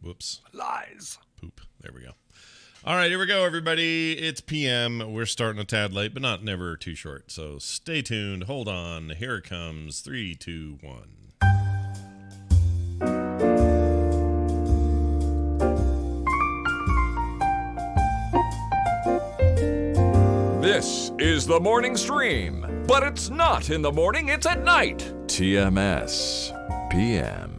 Whoops. Lies. Poop. There we go. All right, here we go, everybody. It's PM. We're starting a tad late, but never too short. So stay tuned. Hold on. Here it comes. 3, 2, 1. This is the morning stream, but it's not in the morning, it's at night. TMS PM.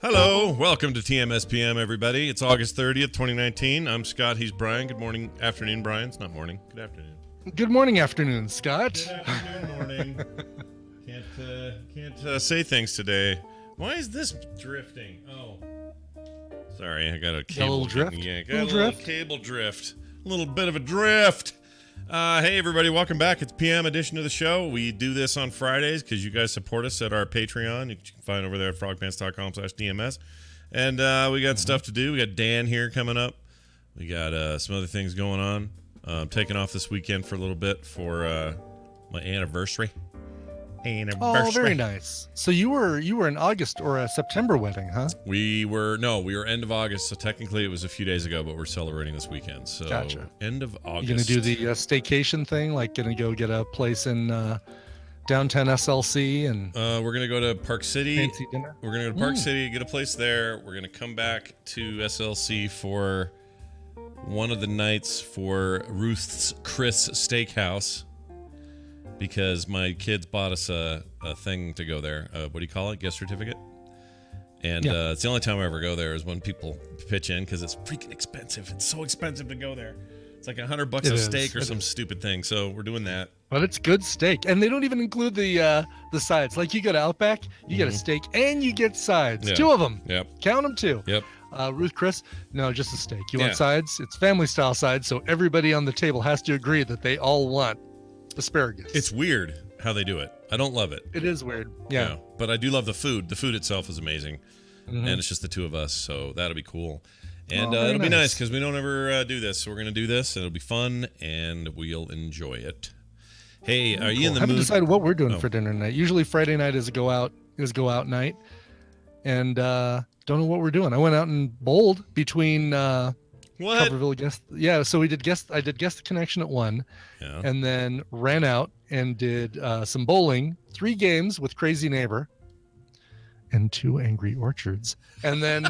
Hello, welcome to Tmspm, everybody. It's August 30th, 2019. I'm Scott. He's Brian. Good morning, afternoon, Brian. It's not morning. Good afternoon. Good morning, afternoon, Scott. Good afternoon, morning. Can't say things today. Why is this drifting? Oh, sorry, I got a cable. A little drift? Yeah, got a little cable drift. A little bit of a drift. Hey, everybody, welcome back. It's PM edition of the show. We do this on Fridays because you guys support us at our Patreon. You can find over there at frogpants.com/DMS. And we got stuff to do. We got Dan here coming up. We got some other things going on. I'm taking off this weekend for a little bit for my anniversary. Oh, very nice. So you were in August or a September wedding, huh? We were end of August, so technically it was a few days ago, but we're celebrating this weekend. So Gotcha. End of August. You gonna do the staycation thing, like gonna go get a place in downtown SLC and we're gonna go to Park City. Fancy dinner. We're gonna go to Park City, get a place there. We're gonna come back to SLC for one of the nights for Ruth's Chris Steakhouse. Because my kids bought us a thing to go there. What do you call it? Gift certificate? And it's the only time I ever go there is when people pitch in because it's freaking expensive. It's so expensive to go there. It's like $100 a steak or some stupid thing. So we're doing that. But it's good steak. And they don't even include the sides. Like you go to Outback, you get a steak and you get sides. Yeah. 2 of them. Yep. Count them 2. Yep. Ruth Chris, no, just a steak. You want sides? It's family style sides. So everybody on the table has to agree that they all want asparagus. It's weird how they do it. I don't love it. It is weird. Yeah. No, but I do love the food. The food itself is amazing. And it's just the 2 of us, so that'll be cool. And it'll be nice because we don't ever do this. So we're going to do this, and it'll be fun, and we'll enjoy it. Hey, are you in the mood? I haven't decided what we're doing for dinner tonight. Usually Friday night is go out night, and don't know what we're doing. I went out and bowled between Coverville guest. Yeah, so I did guest connection at 1, and then ran out and did some bowling, 3 games with Crazy Neighbor, and 2 Angry Orchards, and then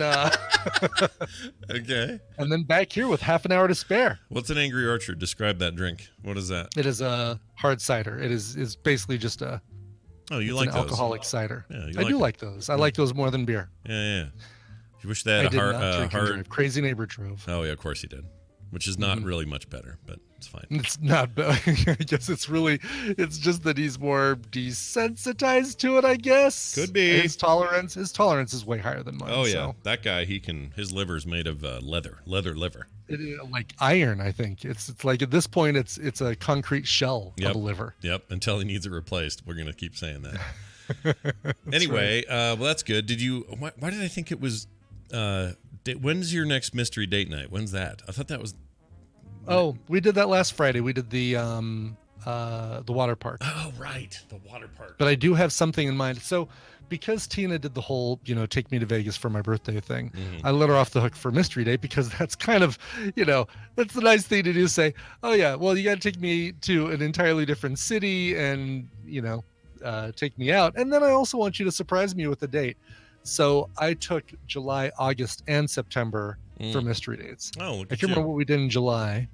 okay, and then back here with half an hour to spare. What's an Angry Orchard? Describe that drink. What is that? It is a hard cider. It is basically just a you like an those. Alcoholic cider. Yeah, I do like those. I like those more than beer. Yeah. You wish they had a hard. Crazy Neighbor drove. Oh yeah, of course he did. Which is not really much better, but it's fine. It's not. I guess it's just that he's more desensitized to it. I guess could be. His tolerance is way higher than mine. Oh yeah, so. that guy. His liver's made of leather liver. It is like iron. I think it's like at this point it's a concrete shell of a liver. Yep. Until he needs it replaced, we're gonna keep saying that. Anyway, well that's good. Did you? Why did I think it was? When's your next mystery date night? When's that? I thought that was. Oh, we did that last Friday. We did the water park. Oh, right, the water park. But I do have something in mind. So, because Tina did the whole, take me to Vegas for my birthday thing, I let her off the hook for mystery date because that's kind of, that's the nice thing to do. Say, oh yeah, well you got to take me to an entirely different city and take me out, and then I also want you to surprise me with a date. So I took July, August, and September for mystery dates. Oh, look I can't remember what we did in July,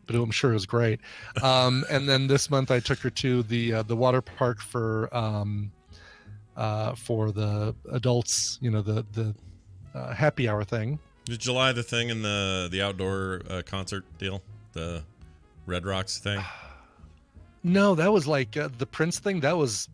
but I'm sure it was great. And then this month I took her to the water park for the adults, the happy hour thing. Is July the thing in the outdoor concert deal, the Red Rocks thing? No, that was like the Prince thing. It was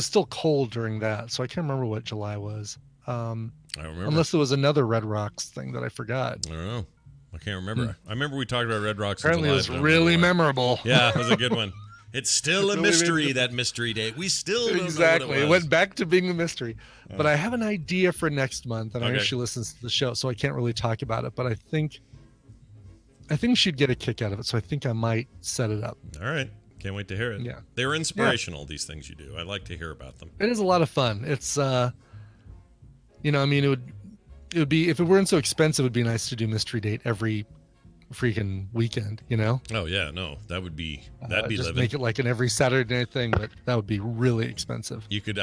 still cold during that, so I can't remember what July was. I remember. Unless there was another Red Rocks thing that I forgot. I don't know. I can't remember. I remember we talked about Red Rocks. Apparently, in it July, was really memorable. Yeah, it was a good one. It's still a mystery, that mystery date. We still don't know what it was. It went back to being a mystery. But I have an idea for next month, and I know she listens to the show, so I can't really talk about it. But I think she'd get a kick out of it, so I think I might set it up. All right. Can't wait to hear it. Yeah. They were inspirational, these things you do. I like to hear about them. It is a lot of fun. It's, you know, I mean, it would be, if it weren't so expensive, it would be nice to do Mystery Date every freaking weekend, you know? Oh, yeah, no, that'd be Just living. make it like an every Saturday night thing, but that would be really expensive. You could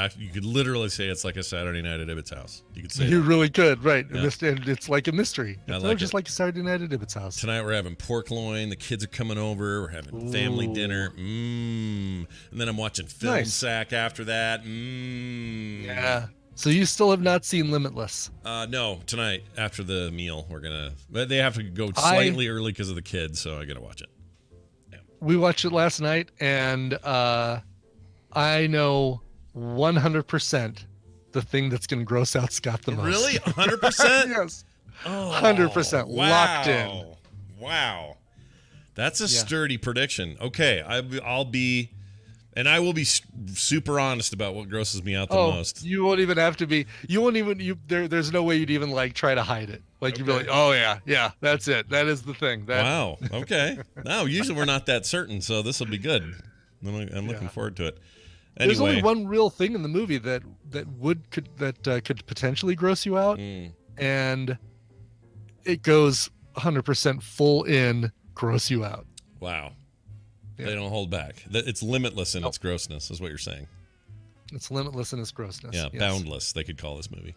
literally say it's like a Saturday night at Ibbott's house. You could say You that. really could, right? Yeah. And it's like a mystery. It's like just it. like a Saturday night at Ibbott's house. Tonight we're having pork loin. The kids are coming over. We're having family dinner. And then I'm watching Film Nice. Sack after that. Yeah. So you still have not seen Limitless? No, tonight after the meal but they have to go slightly early because of the kids, so I gotta watch it. We watched it last night, and I know 100% the thing that's going to gross out Scott the most. Really? 100%? Yes. Oh, 100% locked in. Wow. That's a sturdy prediction. Okay, I'll be, and I will be super honest about what grosses me out the most. You won't even have to be. You won't even. There's no way you'd even like try to hide it. Like you'd be like, oh yeah, that's it. That is the thing. Wow. Okay. No, usually we're not that certain, so this will be good. I'm looking forward to it. Anyway, there's only one real thing in the movie that could potentially gross you out, and it goes 100% full in gross you out. Wow. Yeah. They don't hold back. It's limitless in its grossness, is what you're saying. It's limitless in its grossness. Yeah, yes. boundless, they could call this movie.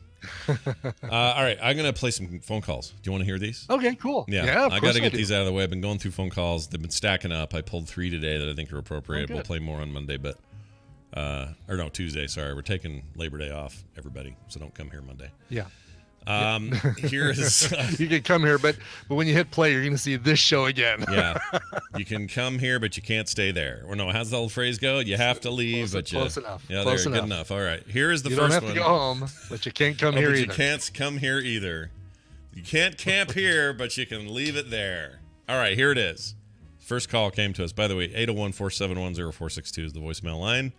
All right, I'm going to play some phone calls. Do you want to hear these? Okay, cool. Yeah, of I got course to get do. these out of the way. I've been going through phone calls. They've been stacking up. I pulled 3 today that I think are appropriate. Oh, we'll play more on Monday, but Tuesday, sorry. We're taking Labor Day off, everybody, so don't come here Monday. Yeah. Here is You can come here, but when you hit play, you're going to see this show again. yeah. You can come here, but you can't stay there. Or no, how's the old phrase go? You have to leave, Close enough. Yeah, Close good enough. enough. All right. Here is the You first don't have one. to go home, but you can't come here but either. you can't come here either. You can't camp here, but you can leave it there. All right, here it is. First call came to us. By the way, 801-471-0462 is the voicemail line.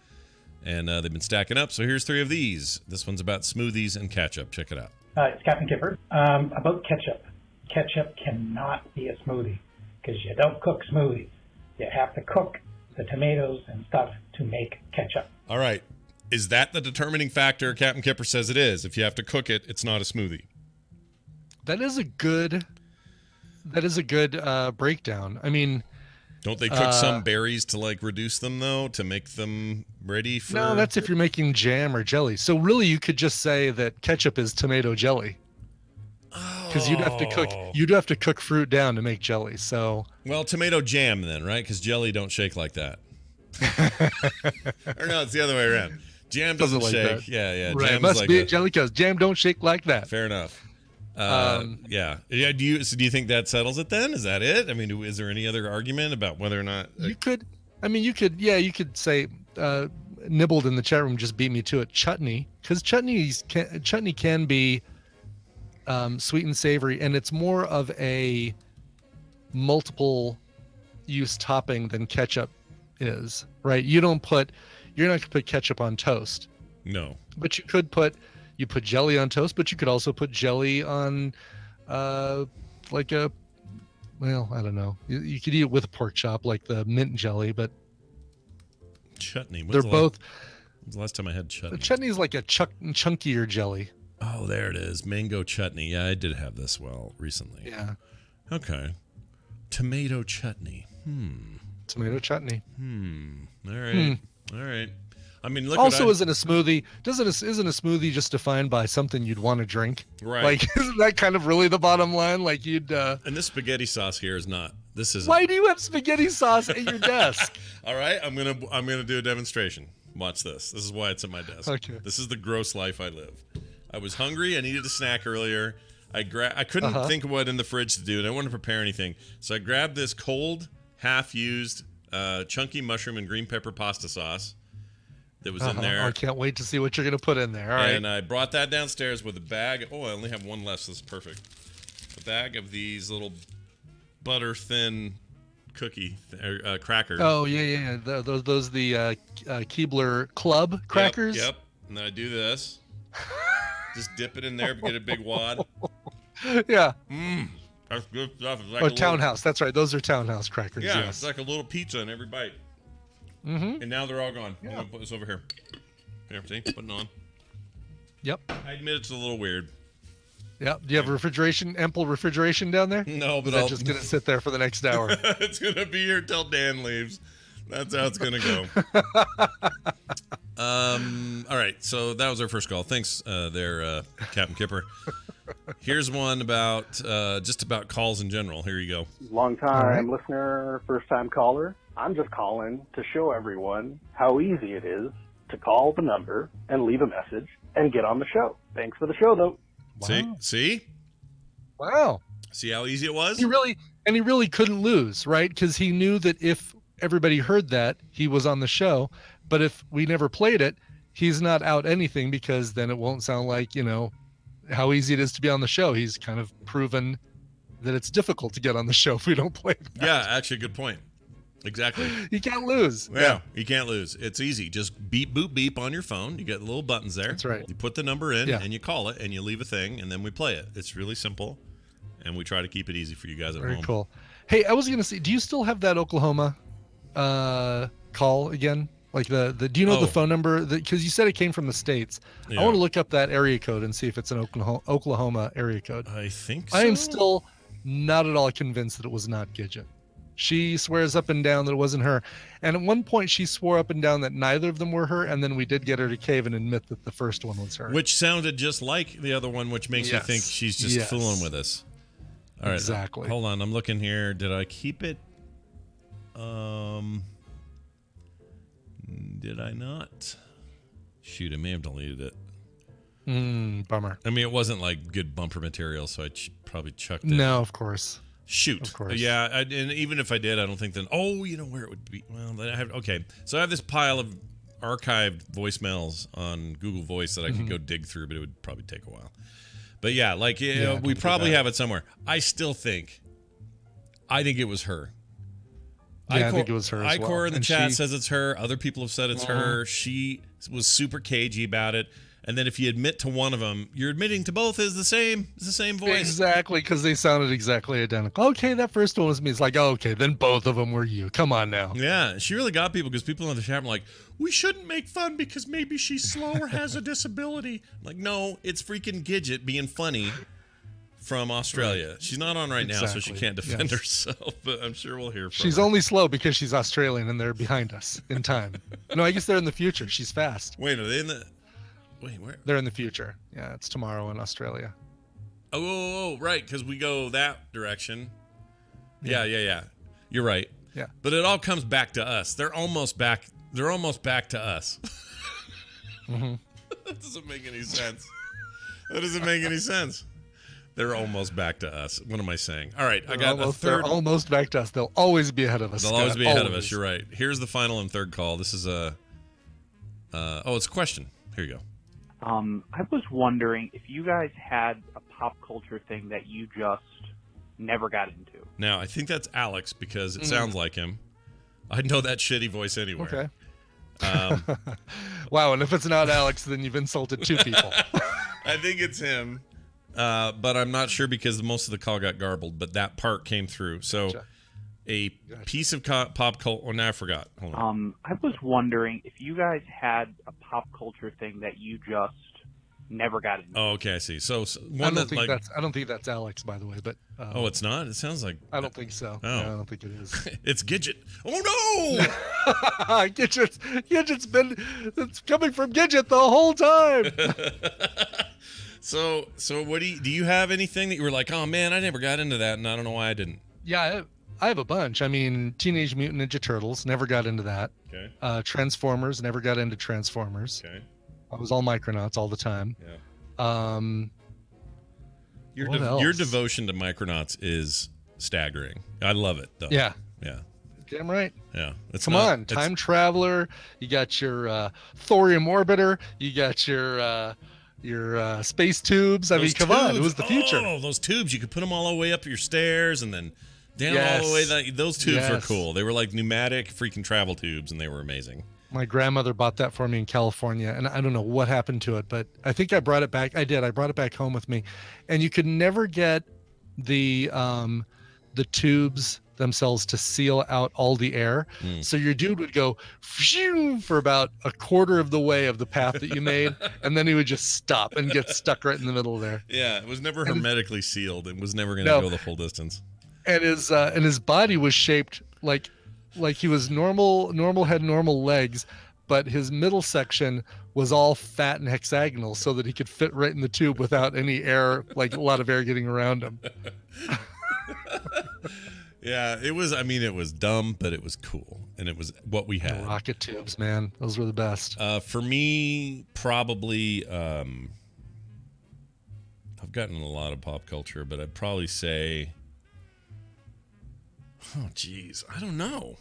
And they've been stacking up, so here's 3 of these. This one's about smoothies and ketchup. Check it out. It's Captain Kipper. About ketchup. Ketchup cannot be a smoothie because you don't cook smoothies. You have to cook the tomatoes and stuff to make ketchup. All right. Is that the determining factor? Captain Kipper says it is. If you have to cook it, it's not a smoothie. That is a good breakdown. I mean, don't they cook some berries to like reduce them though, to make them ready for? no, that's if you're making jam or jelly. So really, you could just say that ketchup is tomato jelly. Because you'd have to cook fruit down to make jelly. So well, tomato jam then, right? Because jelly don't shake like that. Or no, it's the other way around. Jam doesn't like shake. that. Yeah. Right, Jam's must like be jelly because jam don't shake like that. Fair enough. Yeah. Do you think that settles it then? Is that it? I mean, is there any other argument about whether or not You could say nibbled in the chat room just beat me to it. Chutney, because chutney can be sweet and savory, and it's more of a multiple use topping than ketchup is, right? You're not gonna put ketchup on toast. No. But you put jelly on toast, but you could also put jelly on I don't know. You could eat it with a pork chop, like the mint jelly, but chutney. When's the last time I had chutney? Chutney is like a chunkier jelly. Oh, there it is. Mango chutney. Yeah, I did have this recently. Yeah. Okay. Tomato chutney. Tomato chutney. All right. All right. I mean, look. Also, isn't a smoothie? Isn't a smoothie just defined by something you'd want to drink? Right. Like, isn't that kind of really the bottom line? Like you'd. And this spaghetti sauce here is not. This is. Why do you have spaghetti sauce at your desk? All right, I'm gonna do a demonstration. Watch this. This is why it's at my desk. Okay. This is the gross life I live. I was hungry. I needed a snack earlier. I couldn't think of what in the fridge to do, and I wanted to prepare anything. So I grabbed this cold, half-used, chunky mushroom and green pepper pasta sauce that was in there. I can't wait to see what you're gonna put in there. All right. And I brought that downstairs with a bag. Oh, I only have one left. So this is perfect. A bag of these little butter thin cookie crackers. Oh yeah. Those the Keebler Club crackers. Yep. And then I do this. Just dip it in there, get a big wad. Yeah. That's good stuff. It's like Townhouse. That's right. Those are Townhouse crackers. Yeah, Yes. it's like a little pizza in every bite. And now they're all gone. Yeah. I'm going to put this over here. Here, see? Putting on. Yep. I admit it's a little weird. Yep. Do you have ample refrigeration down there? No, but Is that just going to sit there for the next hour? It's going to be here till Dan leaves. That's how it's going to go. All right, so that was our first call. Thanks there, Captain Kipper. Here's one about just about calls in general. Here you go. Long time listener, first time caller. I'm just calling to show everyone how easy it is to call the number and leave a message and get on the show. Thanks for the show, though. Wow. See? Wow. See how easy it was? He really couldn't lose, right? Because he knew that if everybody heard that, he was on the show. But if we never played it, he's not out anything, because then it won't sound like, how easy it is to be on the show. He's kind of proven that it's difficult to get on the show if we don't play that. Yeah, actually, good point. Exactly. You can't lose. Yeah, you can't lose. It's easy. Just beep, boop, beep on your phone. You got little buttons there. That's right. You put the number in and you call it and you leave a thing and then we play it. It's really simple. And we try to keep it easy for you guys at home. Very cool. Hey, I was going to say, do you still have that Oklahoma call again? Like do you know the phone number? Because you said it came from the States. Yeah. I want to look up that area code and see if it's an Oklahoma area code. I think so. I am still not at all convinced that it was not Gidget. She swears up and down that it wasn't her. And at one point she swore up and down that neither of them were her. And then we did get her to cave and admit that the first one was her. Which sounded just like the other one, which makes you think she's just fooling with us. All right. Exactly. Hold on. I'm looking here. Did I keep it? Did I not? Shoot, I may have deleted it. Bummer. I mean, it wasn't like good bumper material, so I probably chucked it. No, of course. Shoot. Of course. Yeah, and even if I did, I don't think then. Oh, you know where it would be. Well, then I have. Okay, so I have this pile of archived voicemails on Google Voice that I could go dig through, but it would probably take a while. But yeah, like we probably have it somewhere. I think it was her. Yeah, I think it was her as well. Icor in the And chat says it's her. Other people have said it's her. She was super cagey about it. And then if you admit to one of them, you're admitting to both is the same. It's the same voice. Exactly, because they sounded exactly identical. Okay, that first one was me. It's like, okay, then both of them were you. Come on now. Yeah, she really got people because people in the chat were like, we shouldn't make fun because maybe she's slow or has a disability. I'm like, no, it's freaking Gidget being funny from Australia. Right. She's not on right now, so she can't defend herself, but I'm sure we'll hear from her. She's only slow because she's Australian and they're behind us in time. No, I guess they're in the future. She's fast. Wait, are they in the... Wait, where? They're in the future. Yeah, it's tomorrow in Australia. Oh, right, because we go that direction. Yeah. You're right. Yeah. But it all comes back to us. They're almost back. They're almost back to us. That doesn't make any sense. That doesn't make any sense. They're almost back to us. What am I saying? All right, I got a third. They're almost back to us. They'll always be ahead of us. They'll always be ahead of us. You're right. Here's the final and third call. This is a... it's a question. Here you go. I was wondering if you guys had a pop culture thing that you just never got into. Now, I think that's Alex because it sounds like him. I know that shitty voice anywhere. Okay. Wow, and if it's not Alex, then you've insulted two people. I think it's him, but I'm not sure because most of the call got garbled, but that part came through. So a piece of pop culture... Oh, now I forgot. Hold on. I was wondering if you guys had a pop culture thing that you just never got into. Oh, okay, I see. So I don't think that's Alex, by the way, but... oh, it's not? It sounds like... I don't think so. Oh. No, I don't think it is. It's Gidget. Oh, no! Gidget's been... It's coming from Gidget the whole time! So what do you have anything that you were like, oh, man, I never got into that, and I don't know why I didn't? Yeah, I have a bunch. I mean, Teenage Mutant Ninja Turtles, never got into that. Okay. Transformers, never got into Transformers. Okay. I was all Micronauts all the time. Yeah. Your devotion to Micronauts is staggering. I love it, though. Yeah. Yeah. Damn right. Yeah. Come on, Time Traveler. You got your Thorium Orbiter. You got your space tubes. I mean, come on, it was the future. Oh, those tubes! You could put them all the way up your stairs and then down all the way. Those tubes were cool. They were like pneumatic freaking travel tubes, and they were amazing. My grandmother bought that for me in California, and I don't know what happened to it, but I think I brought it back. I did. I brought it back home with me, and you could never get the tubes themselves to seal out all the air. So your dude would go for about a quarter of the way of the path that you made, and then he would just stop and get stuck right in the middle there. Yeah, it was never hermetically sealed. It was never going to go the full distance. And his body was shaped like he was normal head, normal legs, but his middle section was all fat and hexagonal so that he could fit right in the tube without any air, like a lot of air getting around him. Yeah, it was dumb, but it was cool. And it was what we had. The rocket tubes, man. Those were the best. For me, probably, I've gotten a lot of pop culture, but I'd probably say, oh, geez, I don't know.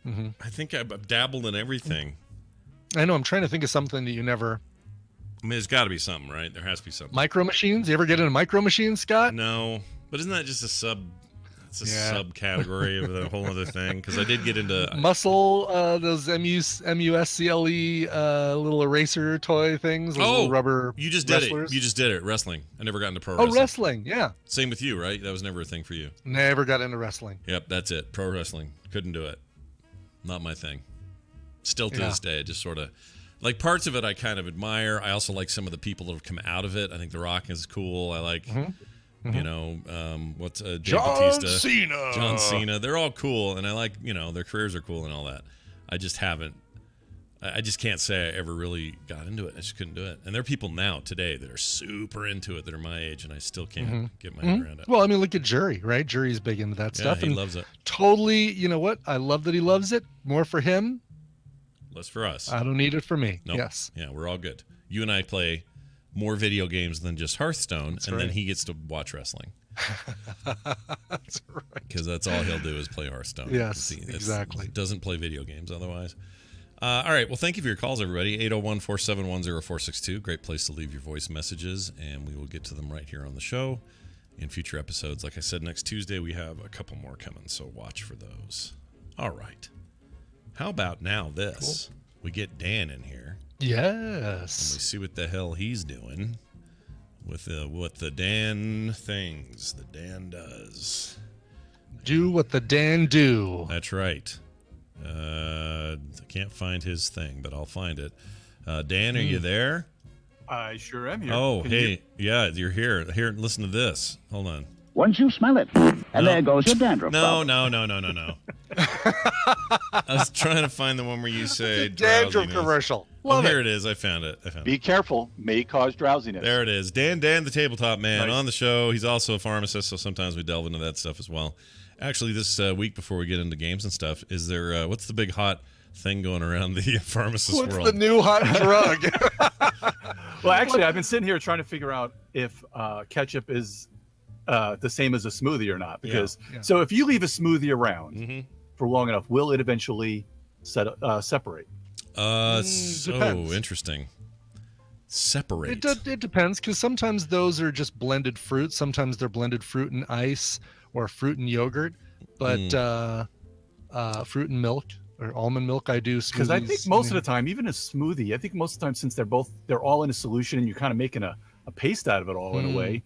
Mm-hmm. I think I've dabbled in everything. I know. I'm trying to think of something that you never. I mean, there's got to be something, right? There has to be something. Micro Machines? You ever get into Micro Machines, Scott? No, but isn't that just a subcategory of a whole other thing? Because I did get into Muscle, those MUSCLE little eraser toy things. Little rubber. You just did it. You just did it. Wrestling. I never got into pro wrestling. Oh, wrestling. Yeah. Same with you, right? That was never a thing for you. Never got into wrestling. Yep, that's it. Pro wrestling. Couldn't do it. Not my thing. Still to this day, just sort of like parts of it I kind of admire. I also like some of the people that have come out of it. I think The Rock is cool. I like, you know, what's Dave Bautista, John Cena. They're all cool, and I like, you know, their careers are cool and all that. I just haven't. I just can't say I ever really got into it. I just couldn't do it. And there are people now today that are super into it that are my age, and I still can't get my head around it. Well, I mean, look at Jury, right? Jury's big into that stuff. He loves it. Totally, you know what? I love that he loves it. More for him. Less for us. I don't need it for me. Nope. Yes. Yeah, we're all good. You and I play more video games than just Hearthstone, then he gets to watch wrestling. That's right. Because that's all he'll do is play Hearthstone. Yes, exactly. Doesn't play video games otherwise. All right. Well, thank you for your calls, everybody. 801-471-0462. Great place to leave your voice messages, and we will get to them right here on the show in future episodes. Like I said, next Tuesday we have a couple more coming, so watch for those. All right. How about now this? Cool. We get Dan in here. Yes. And we see what the hell he's doing with what the Dan things the Dan does. Do what the Dan do. That's right. I can't find his thing, but I'll find it. Dan, are you there? I sure am here. Oh, hey. Yeah, you're here. Here, listen to this. Hold on. Once you smell it, and there goes your dandruff. No. I was trying to find the one where you say dandruff commercial. Oh, here it is. I found it. Be careful. May cause drowsiness. There it is. Dan, the tabletop man, nice. On the show. He's also a pharmacist, so sometimes we delve into that stuff as well. Actually, this week before we get into games and stuff, is there what's the big hot thing going around the pharmacist world? What's the new hot drug? Well, actually, I've been sitting here trying to figure out if ketchup is the same as a smoothie or not. Because so if you leave a smoothie around for long enough, will it eventually separate? Interesting. Separate. It depends, because sometimes those are just blended fruit. Sometimes they're blended fruit and ice or fruit and yogurt. But fruit and milk or almond milk, I do smoothies. Because I think most of the time, even a smoothie, I think most of the time, since they're all in a solution and you're kind of making a paste out of it all in a way,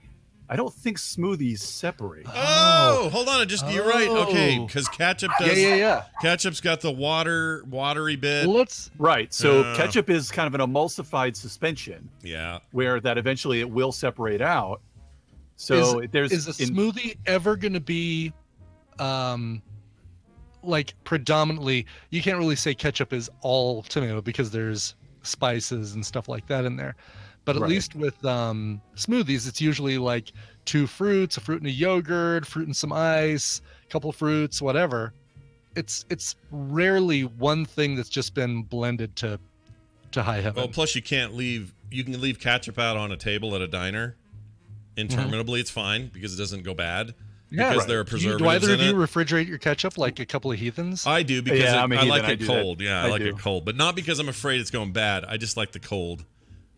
I don't think smoothies separate. Oh, hold on. You're right. Okay, because ketchup does. Yeah. Ketchup's got the watery bit. Right. So ketchup is kind of an emulsified suspension. Yeah. Where that eventually it will separate out. So is a smoothie ever going to be, like predominantly? You can't really say ketchup is all tomato because there's spices and stuff like that in there. But at least with smoothies, it's usually like 2 fruits, a fruit and a yogurt, fruit and some ice, a couple of fruits, whatever. It's rarely one thing that's just been blended to high heaven. Well, plus you can leave ketchup out on a table at a diner interminably. It's fine because it doesn't go bad. Because there are preservatives in it. Do either of you refrigerate your ketchup like a couple of heathens? I do because I like it cold. That. Yeah, I like it cold, but not because I'm afraid it's going bad. I just like the cold.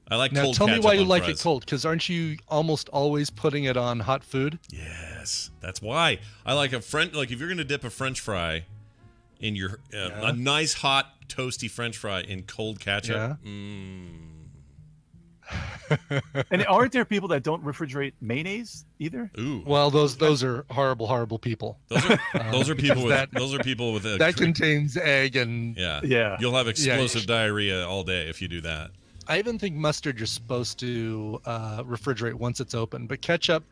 I like cold ketchup. Now, tell me why you like fries. it cold, because aren't you almost always putting it on hot food? Yes, that's why. I like if you're going to dip a French fry in your a nice hot toasty French fry in cold ketchup. And aren't there people that don't refrigerate mayonnaise either? Ooh. Well, those are horrible people. Those are people with those are people with a That contains egg and Yeah. You'll have explosive diarrhea all day if you do that. I even think mustard you're supposed to refrigerate once it's open, but ketchup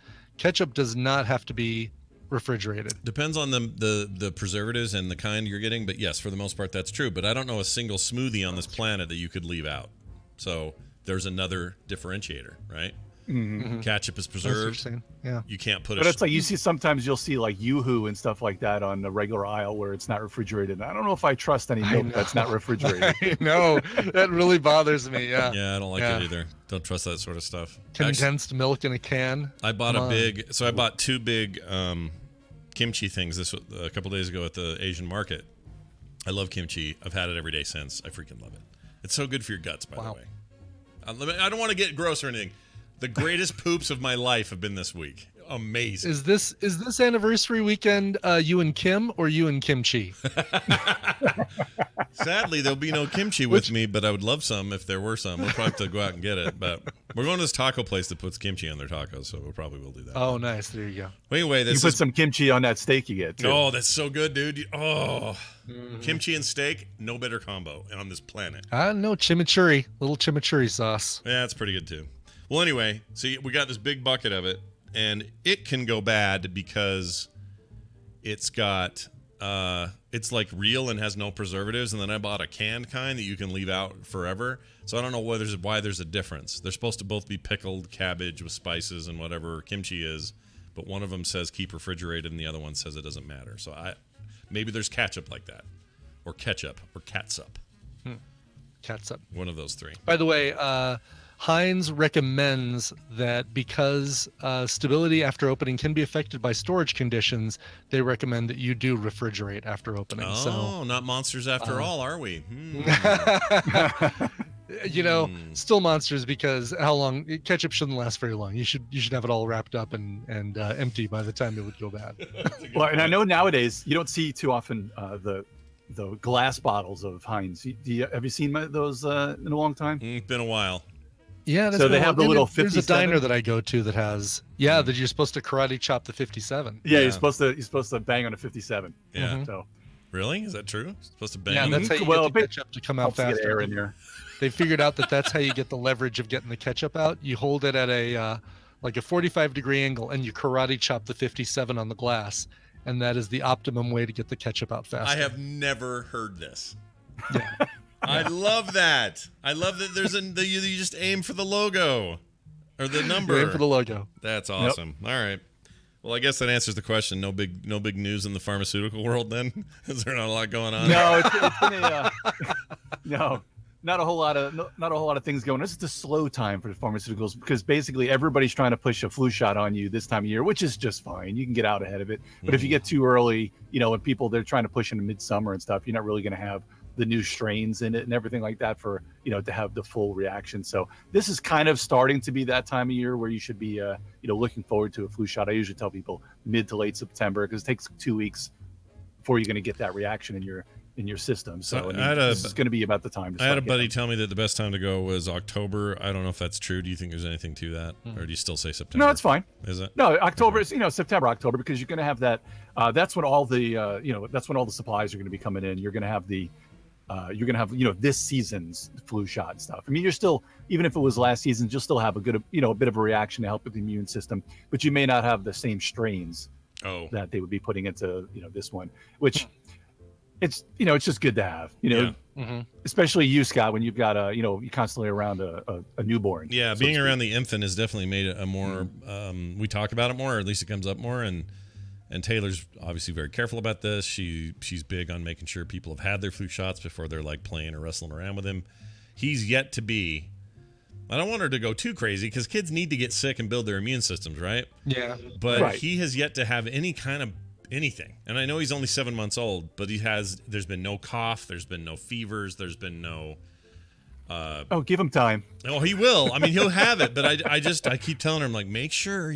does not have to be refrigerated. Depends on the preservatives and the kind you're getting, but yes, for the most part that's true. But I don't know a single smoothie on this planet that you could leave out. So there's another differentiator, right? Mm-hmm. Ketchup is preserved. Yeah. You can't put But it's like you'll see like Yoo-Hoo and stuff like that on the regular aisle where it's not refrigerated. I don't know if I trust any milk that's not refrigerated. I know. That really bothers me. Yeah. Yeah, I don't like it either. Don't trust that sort of stuff. Condensed milk in a can. I bought I bought 2 big kimchi things a couple days ago at the Asian market. I love kimchi. I've had it every day since. I freaking love it. It's so good for your guts, by the way. I don't want to get gross or anything. The greatest poops of my life have been this week. Amazing. Is this anniversary weekend you and Kim or you and kimchi? Sadly, there'll be no kimchi with me, but I would love some if there were some. We'll probably have to go out and get it. But we're going to this taco place that puts kimchi on their tacos, so we'll probably will do that. Oh, nice. There you go. Well, anyway, you put some kimchi on that steak you get, too. Oh, that's so good, dude. Kimchi and steak, no better combo on this planet. No, chimichurri. Little chimichurri sauce. Yeah, it's pretty good, too. Well, anyway, so we got this big bucket of it, and it can go bad because it's got it's like real and has no preservatives, and then I bought a canned kind that you can leave out forever. So I don't know why there's a difference. They're supposed to both be pickled cabbage with spices and whatever kimchi is, but one of them says keep refrigerated and the other one says it doesn't matter. So maybe there's ketchup like that, or ketchup, or catsup. Catsup. One of those 3. By the way, Heinz recommends that because stability after opening can be affected by storage conditions, they recommend that you do refrigerate after opening. Oh, not monsters after all, are we? Still monsters because how long ketchup shouldn't last very long. You should have it all wrapped up and empty by the time it would go bad. Well, and I know nowadays you don't see too often the glass bottles of Heinz. Have you seen those in a long time? It's been a while. Yeah, so they have the little 57. There's a diner that I go to that has that you're supposed to karate chop the 57. Yeah, you're supposed to bang on a 57. Yeah. Mm-hmm. So really, is that true? You're supposed to bang? Yeah, that's how you get the ketchup to come out faster. Get air in there. They figured out that's how you get the leverage of getting the ketchup out. You hold it at a 45-degree angle and you karate chop the 57 on the glass, and that is the optimum way to get the ketchup out faster. I have never heard this. Yeah. I love that. I love that you just aim for the logo or the number. Aim for the logo. That's awesome. Yep. All right. Well, I guess that answers the question. No big news in the pharmaceutical world then? Is there not a lot going on? No, it's been no. Not a whole lot of things going. This is the slow time for the pharmaceuticals because basically everybody's trying to push a flu shot on you this time of year, which is just fine. You can get out ahead of it. But if you get too early, when they're trying to push into midsummer and stuff, you're not really going to have the new strains in it and everything like that for, to have the full reaction. So this is kind of starting to be that time of year where you should be, looking forward to a flu shot. I usually tell people mid to late September because it takes 2 weeks before you're going to get that reaction in your system. So this is going to be about the time. I had a buddy tell me that the best time to go was October. I don't know if that's true. Do you think there's anything to that? Or do you still say September? No, it's fine. Is it? No, October is, September, October, because you're going to have that. That's when all the, that's when all the supplies are going to be coming in. You're going to have this season's flu shot and stuff. I mean, you're still, even if it was last season, you'll still have a good, a bit of a reaction to help with the immune system, but you may not have the same strains that they would be putting into, this one, which it's just good to have, especially you, Scott, when you've got you're constantly around a newborn. Yeah. Being around the infant has definitely made it a more, we talk about it more, or at least it comes up more. And Taylor's obviously very careful about this. She's big on making sure people have had their flu shots before they're like playing or wrestling around with him. He's yet to be. I don't want her to go too crazy because kids need to get sick and build their immune systems, right? Yeah. But he has yet to have any kind of anything. And I know he's only 7 months old, but there's been no cough, there's been no fevers, there's been no. Give him time. Oh, he will. I mean, he'll have it, but I keep telling him, like, make sure,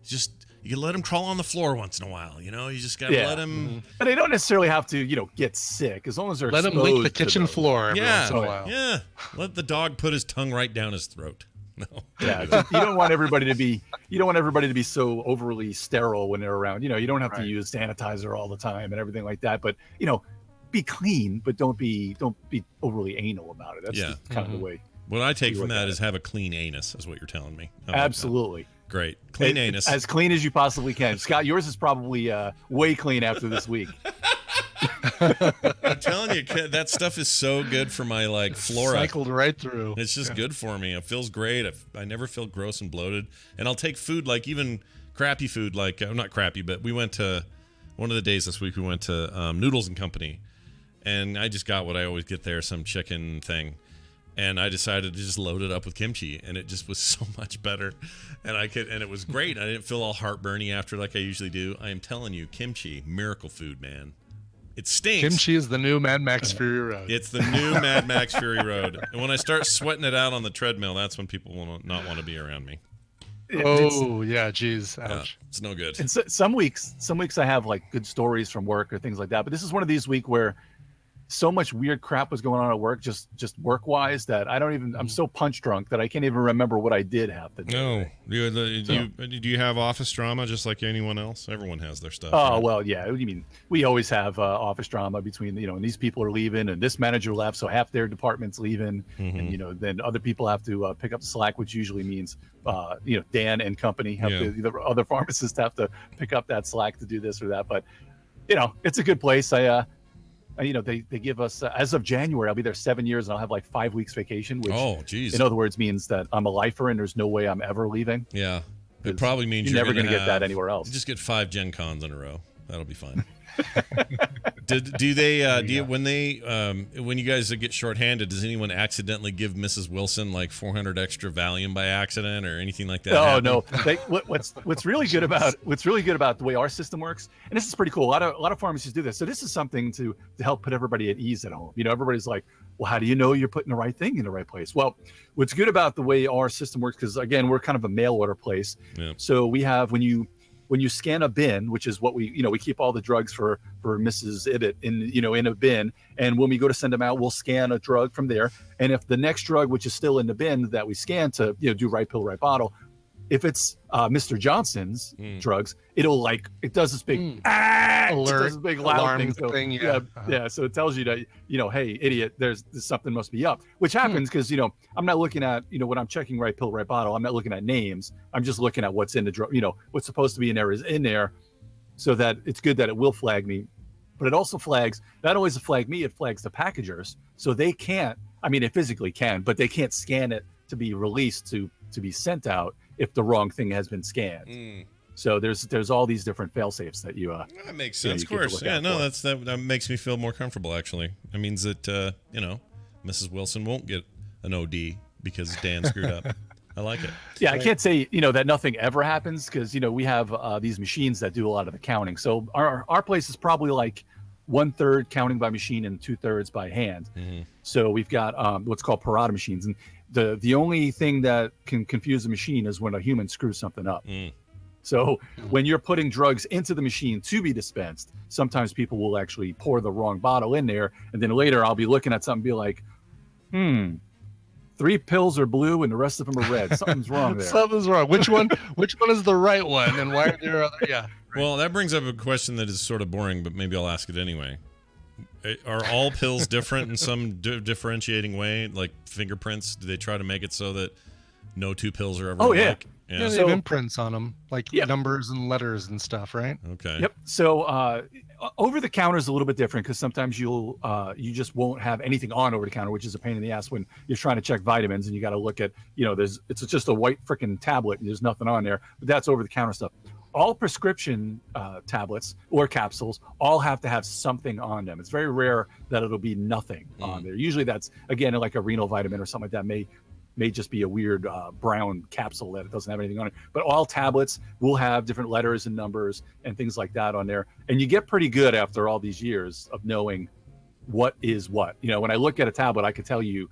just. You can let him crawl on the floor once in a while, You just got to let him. And they don't necessarily have to, get sick as long as they're let him lick the kitchen floor every once in a while. Yeah. Let the dog put his tongue right down his throat. Yeah, you don't want everybody to be so overly sterile when they're around. You don't have to use sanitizer all the time and everything like that. But be clean, but don't be overly anal about it. That's kind of the way. What I take from that is have a clean anus, is what you're telling me. Absolutely. Great. Clean anus. As clean as you possibly can. Scott, yours is probably way clean after this week. I'm telling you, that stuff is so good for my flora. Cycled right through. It's just good for me. It feels great. I never feel gross and bloated. And I'll take food, even crappy food, not crappy, but we went to one of the days this week. We went to Noodles and Company, and I just got what I always get there, some chicken thing. And I decided to just load it up with kimchi, and it just was so much better. And it was great. I didn't feel all heartburny after like I usually do. I am telling you, kimchi, miracle food, man. It stinks. Kimchi is the new Mad Max Fury Road. It's the new Mad Max Fury Road. And when I start sweating it out on the treadmill, that's when people will not want to be around me. Geez, ouch. It's no good. And some weeks I have good stories from work or things like that. But this is one of these weeks where so much weird crap was going on at work, just work wise, that I'm so punch drunk that I can't even remember what I did have to do. No, do you have office drama just like anyone else? Everyone has their stuff. Oh, right? well, yeah. What do you mean? We always have office drama between, and these people are leaving and this manager left, so half their department's leaving. And, then other people have to pick up the slack, which usually means, Dan and company have to, the other pharmacists have to pick up that slack to do this or that. But, it's a good place. They give us, as of January, I'll be there 7 years and I'll have 5 weeks vacation, which in other words means that I'm a lifer and there's no way I'm ever leaving. Yeah. It probably means you're never going to get that anywhere else. Just get 5 Gen Cons in a row. That'll be fine. When you guys get shorthanded, does anyone accidentally give Mrs. Wilson 400 extra Valium by accident or anything like that? Oh no. What's really good about the way our system works, and this is pretty cool. A lot of pharmacies do this. So this is something to help put everybody at ease at home. Everybody's like, well, how do you know you're putting the right thing in the right place? Well, what's good about the way our system works, because again, we're kind of a mail order place. Yeah. So we have when you scan a bin, which is what we keep all the drugs for Mrs. Ibbott in a bin. And when we go to send them out, we'll scan a drug from there. And if the next drug, which is still in the bin that we scan to, do right pill, right bottle, if it's Mr. Johnson's drugs, it'll it does this big alert, it does this big loud alarm thing. Yeah. Yeah. So it tells you that, hey, idiot, there's something must be up, which happens because, I'm not looking at, when I'm checking right pill, right bottle, I'm not looking at names. I'm just looking at what's in the drug, what's supposed to be in there is in there, so that it's good that it will flag me. But it also flags, not only does it flag me, it flags the packagers. So they can't, it physically can, but they can't scan it to be released to be sent out if the wrong thing has been scanned. So there's all these different fail safes that you that makes sense. Of course. Yeah, no, that makes me feel more comfortable actually. It means that Mrs. Wilson won't get an OD because Dan screwed up. I like it. Yeah, I can't say, that nothing ever happens because, we have these machines that do a lot of the counting. So our place is probably 1/3 counting by machine and 2/3 by hand. So we've got what's called parada machines. And the only thing that can confuse a machine is when a human screws something up. So when you're putting drugs into the machine to be dispensed, sometimes people will actually pour the wrong bottle in there. And then later I'll be looking at something and be like, 3 pills are blue and the rest of them are red. Something's wrong there. Something's wrong. Which one is the right one? And why are there other? Yeah. Well, that brings up a question that is sort of boring, but maybe I'll ask it anyway. Are all pills different in some differentiating way? Like fingerprints? Do they try to make it so that no 2 pills are ever alike? Yeah, they have imprints on them, numbers and letters and stuff, right? Okay. Yep. So over the counter is a little bit different because sometimes you just won't have anything on over the counter, which is a pain in the ass when you're trying to check vitamins and you got to look at, it's just a white freaking tablet and there's nothing on there. But that's over the counter stuff. All prescription tablets or capsules all have to have something on them. It's very rare that it'll be nothing on there. Usually that's, again, like a renal vitamin or something like that may just be a weird brown capsule that it doesn't have anything on it. But all tablets will have different letters and numbers and things like that on there. And you get pretty good after all these years of knowing what is what. When I look at a tablet, I can tell you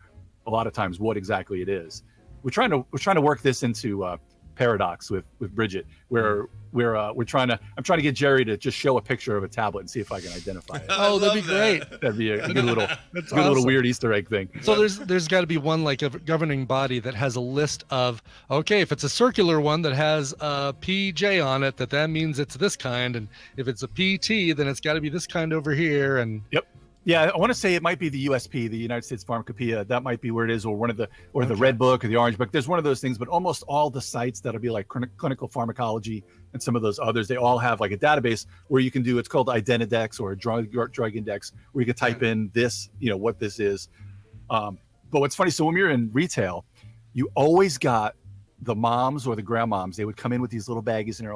a lot of times what exactly it is. We're trying to work this into paradox with Bridget, where I'm trying to get Jerry to just show a picture of a tablet and see if I can identify it. Oh, that'd be great. That'd be a good little weird Easter egg thing. So there's got to be one like a governing body that has a list of, okay, if it's a circular one that has a PJ on it, that means it's this kind, and if it's a PT, then it's got to be this kind over here. And yep. Yeah, I want to say it might be the USP, the United States Pharmacopoeia. That might be where it is, or one of the, the Red Book or the Orange Book. There's one of those things, but almost all the sites that'll be like clinical pharmacology and some of those others, they all have like a database where you can do. It's called Identidex or a drug index, where you can type in this, what this is. But what's funny, so when you're in retail, you always got the moms or the grandmoms. They would come in with these little baggies, and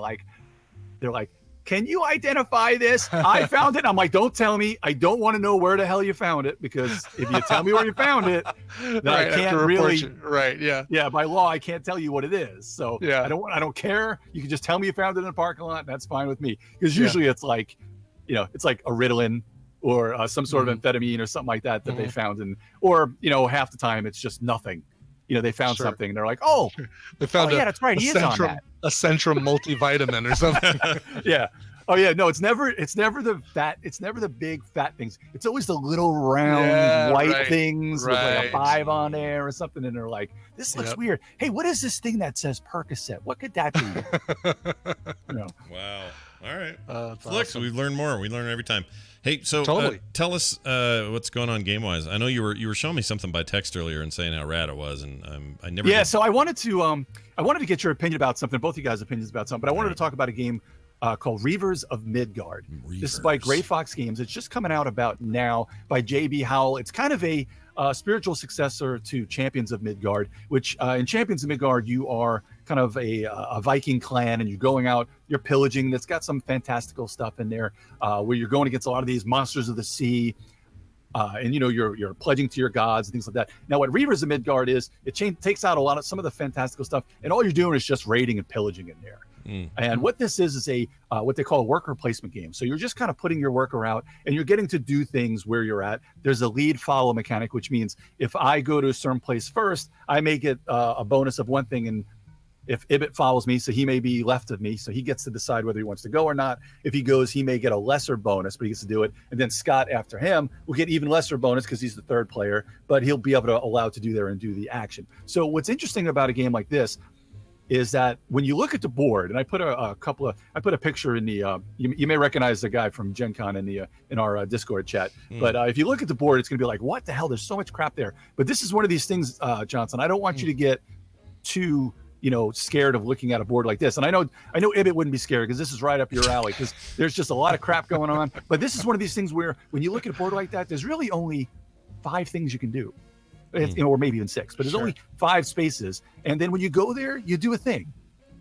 they're like, can you identify this? I found it. I'm like, don't tell me. I don't want to know where the hell you found it, because if you tell me where you found it, then I can't really. Right. Yeah. Yeah. By law, I can't tell you what it is. So yeah. I don't care. You can just tell me you found it in a parking lot. And that's fine with me. Because usually it's like, it's like a Ritalin or some sort of amphetamine or something like that they found. Or half the time it's just nothing. They found something and they're like, oh, they found yeah, that's right. He is on that. A Centrum multivitamin or something. Yeah. Oh yeah. No, it's never the fat. It's never the big fat things. It's always the little round white things with like a 5 on there or something. And they're like, this looks weird. Hey, what is this thing that says Percocet? What could that be? Wow. All right. Flicks. Awesome. We learn more. We learn every time. Hey, so tell us what's going on game wise. I know you were showing me something by text earlier and saying how rad it was, and I never. Yeah, so I wanted to get your opinion about something, both you guys' opinions about something, but I wanted to talk about a game called Reavers of Midgard. This is by Gray Fox Games. It's just coming out about now by J.B. Howell. It's kind of a spiritual successor to Champions of Midgard, which in Champions of Midgard you are kind of a Viking clan, and you're going out, you're pillaging. That's got some fantastical stuff in there, where you're going against a lot of these monsters of the sea, and you're pledging to your gods and things like that. Now, what Reavers of Midgard is, it takes out some of the fantastical stuff, and all you're doing is just raiding and pillaging in there. And what this is a what they call a worker placement game. So you're just kind of putting your worker out, and you're getting to do things where you're at. There's a lead follow mechanic, which means if I go to a certain place first, I may get a bonus of one thing, and if Ibit follows me, so he may be left of me, so he gets to decide whether he wants to go or not. If he goes, he may get a lesser bonus, but he gets to do it. And then Scott, after him, will get even lesser bonus because he's the third player, but he'll be able to allow to do there and do the action. So what's interesting about a game like this is that when you look at the board, and I put a picture in the you may recognize the guy from Gen Con in our Discord chat, but if you look at the board, it's going to be like, what the hell? There's so much crap there. But this is one of these things, Johnson. I don't want you to get too scared of looking at a board like this. And I know Ibit wouldn't be scared because this is right up your alley, because there's just a lot of crap going on. But this is one of these things where when you look at a board like that, there's really only 5 things you can do. Or maybe even 6, but there's only 5 spaces. And then when you go there, you do a thing.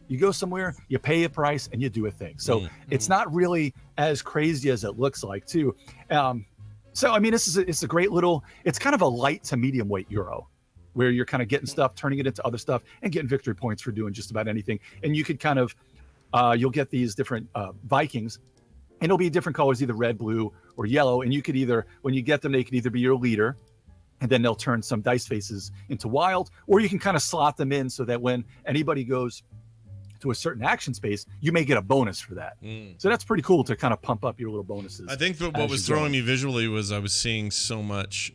You go somewhere, you pay a price, and you do a thing. So it's not really as crazy as it looks like, too. So I mean, it's a great little. It's kind of a light to medium weight Euro, where you're kind of getting stuff, turning it into other stuff, and getting victory points for doing just about anything. And you could kind of, you'll get these different Vikings, and it'll be different colors, either red, blue, or yellow. And you could either, when you get them, they could either be your leader, and then they'll turn some dice faces into wild, or you can kind of slot them in so that when anybody goes to a certain action space, you may get a bonus for that. So that's pretty cool to kind of pump up your little bonuses. I think what was throwing me visually was I was seeing so much.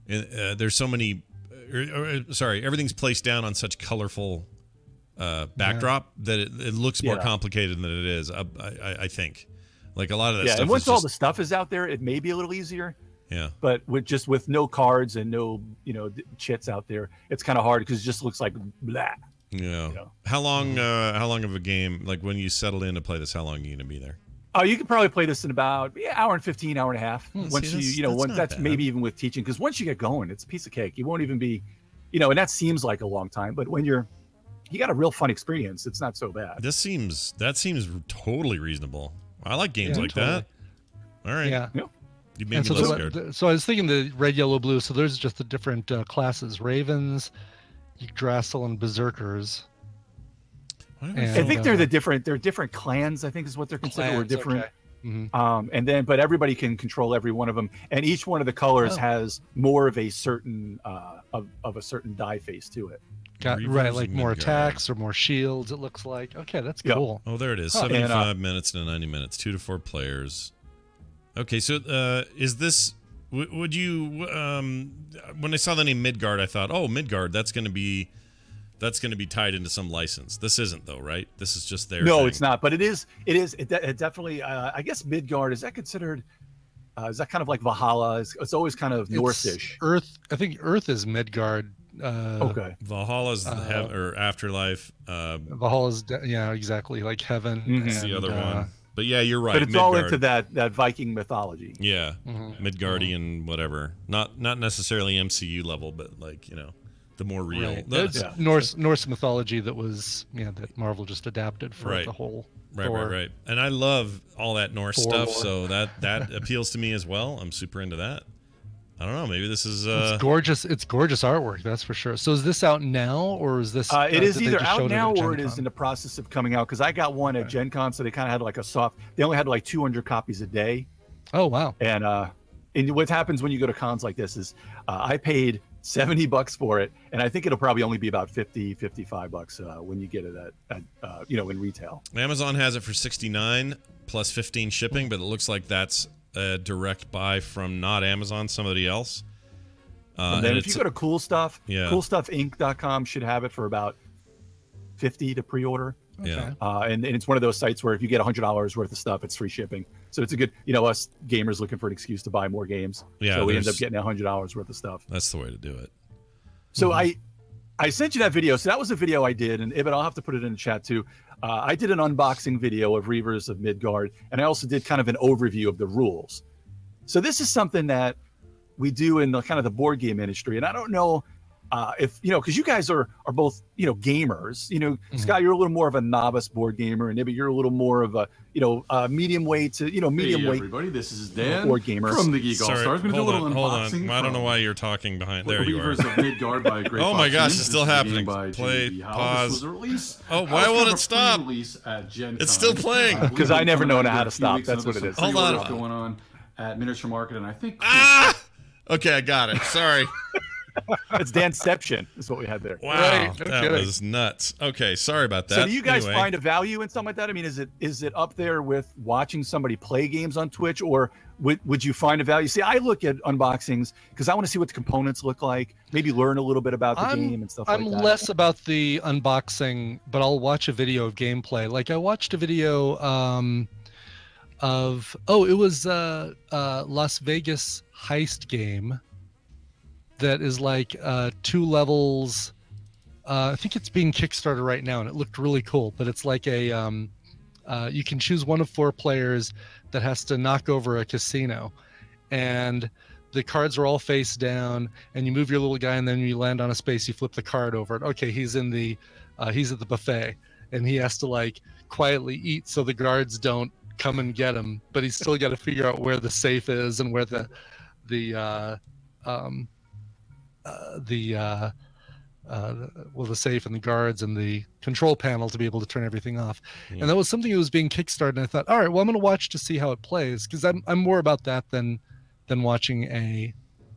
There's so many. Everything's placed down on such colorful backdrop that it looks more complicated than it is. I think, like a lot of that stuff. And once all the stuff is out there, it may be a little easier. Yeah. But with no cards and no chits out there, it's kind of hard because it just looks like blah. Yeah. How long of a game, like when you settle in to play this, how long are you going to be there? Oh, you could probably play this in about hour and 15, hour and a half. That's maybe even with teaching, because once you get going, it's a piece of cake. You won't even be, and that seems like a long time, but when you got a real fun experience, it's not so bad. That seems totally reasonable. I like games like that. All right. Yeah. You made me less scared. So I was thinking the red, yellow, blue. So there's just the different classes: Ravens, Yggdrasil, and Berserkers. I think they're different clans. I think is what they're considered. Or different. Okay. But everybody can control every one of them, and each one of the colors has more of a certain of a certain die face to it. Got Reavers right, of like more Midgard. attacks or more shields. It looks like. Okay, that's Yep. cool. Oh, there it is. Huh. 75 minutes to 90 minutes, 2 to 4 players. Okay, so is this? Would you? When I saw the name Midgard, I thought, oh, Midgard. That's going to be tied into some license. This isn't though, right? This is just their. No, thing. it's not. But it is. It definitely. I guess Midgard, is that considered? Is that kind of like Valhalla? It's always kind of Norse-ish. Earth. I think Earth is Midgard. Okay. Valhalla's or Afterlife. Valhalla's exactly, like heaven. Mhm. It's the other and, one. But yeah, you're right. But it's all Midgard. into that Viking mythology. Yeah, Mm-hmm. Midgardian, whatever. Not necessarily MCU level, but like the more real. Right. That's- It's Norse mythology that was that Marvel just adapted for Right. the whole. Right. And I love all that Norse Thor stuff, lore. so that appeals to me as well. I'm super into that. I don't know. Maybe this is. It's gorgeous. It's gorgeous artwork, that's for sure. So is this out now, or is this? It is did they either just show out now at or it Gen is Con? in the process of coming out. Because I got one at Gen Con, so they kind of had like a soft. They only had like 200 copies a day. Oh wow! And what happens when you go to cons like this is, I paid $70 for it, and I think it'll probably only be about $55 when you get it at in retail. Amazon has it for $69 plus 15 shipping, but it looks like that's a direct buy from not Amazon, somebody else. And then if you go to Cool Stuff, Yeah. coolstuffinc.com should have it for about $50 to pre-order. Yeah. And it's one of those sites where if you get $100 worth of stuff, it's free shipping. So it's a good, us gamers looking for an excuse to buy more games. Yeah, So we end there's- up getting $100 worth of stuff. That's the way to do it. So I sent you that video. So that was a video I did, and Ibn, I'll have to put it in the chat too. I did an unboxing video of Reavers of Midgard, and I also did kind of an overview of the rules. So this is something that we do in the kind of the board game industry, and I don't know if because you guys are both gamers. Scott, you're a little more of a novice board gamer, and Ibn, you're a little more of a medium weight to medium Hey weight. everybody, this is Dan board gamer from the Geek All Sorry, Stars. We're gonna do a little hold unboxing. on. I don't know from why you're talking behind. There you are. Reavers of Midgard by Great Oh my Fox gosh, Games. it's still This is a happening. game by Play, JB Howe. pause. This was a release. Oh, That why was won't kind of it a stop? pre-release at Gen It's Con. still playing. I believe 'Cause I it's never coming known out how in to a few stop. weeks, That's and what it there's is. some Hold on. pre-orders going on at Miniature Market, and I think Okay, I got it. Sorry. It's Danception is what we had there. Wow, Right, no that kidding. was nuts. Okay, sorry about that. So do you guys Anyway, find a value in something like that? I mean, is it up there with watching somebody play games on Twitch, or would you find a value? See, I look at unboxings because I want to see what the components look like, maybe learn a little bit about the game and stuff I'm like that. less about the unboxing, but I'll watch a video of gameplay. Like I watched a video it was Las Vegas heist game that is like 2 levels. I think it's being Kickstarter right now, and it looked really cool. But it's like a you can choose one of 4 players that has to knock over a casino, and the cards are all face down, and you move your little guy, and then you land on a space, you flip the card over it. Okay, he's in the he's at the buffet, and he has to like quietly eat so the guards don't come and get him, but he's still got to figure out where the safe is and where the safe and the guards and the control panel to be able to turn everything off. And that was something that was being kickstarted, and I thought, all right, well, I'm going to watch to see how it plays, because I'm more about that than watching an